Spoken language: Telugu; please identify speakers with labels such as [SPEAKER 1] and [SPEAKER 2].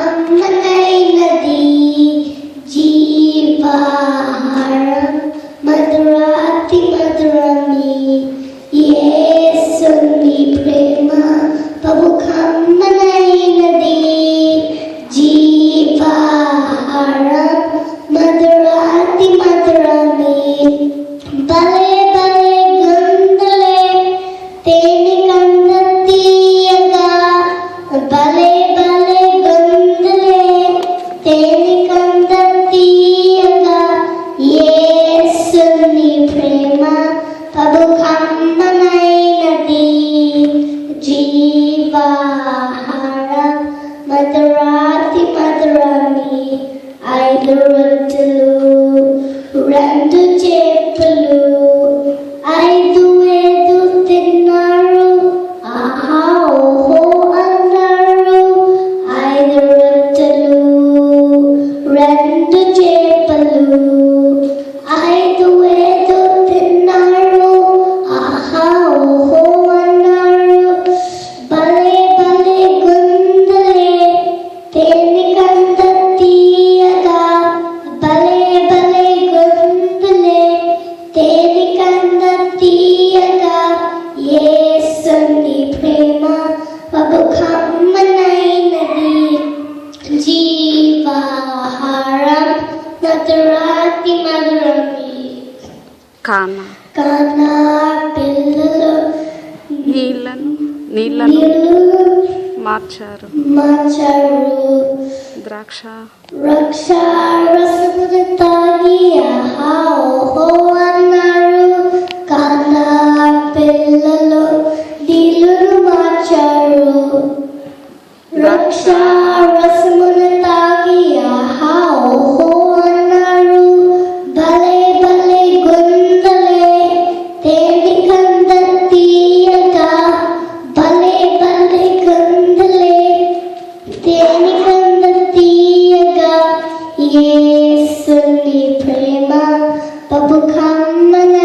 [SPEAKER 1] కమ్మనైనది జీవాహారం మధురాతి మధురమి యేసుని ప్రేమ బహు కమ్మనైనది జీవాహారం మధురాతి మధురమి భలే భలే గంధలే తేనె కంద తీయగా భలే భలే గంధలే తేనె కంద తీయగా యేసుని ప్రేమ బహు కమ్మనైనది జీవాహారం మధురాతి మధురమి 5 రొట్టెలు 2 చేపలు 5 వేలు తిన్నారు ఆహా ఓహో అన్నారు 5 రొట్టెలు 2 చేపలు 5 వేలు తిన్నారు ఆహా ఓహో అన్నారు భలే భలే గొందలే తేనె కంద తీయగా భలే భలే గొంతులే తేనె కంద తీయగా యేసుని ప్రేమ బహు కమ్మనైనది జీవాహారం మధురాతి మధురమి
[SPEAKER 2] కానా
[SPEAKER 1] పిల్లలు
[SPEAKER 2] నీళ్ళను మార్చారు ద్రాక్ష
[SPEAKER 1] రసమును తాగి ఆహా ఓహో అన్నారు కానా పిల్లలు నీళ్ళను మార్చారు రసమును తాగి ఆహా ఓహో అన్నారు భలే భలే గొందలే తేనె కంద తీయగా భలే భలే గొందలే తేనె కంద తీయగా యేసుని ప్రేమ బహు కమ్మనైనది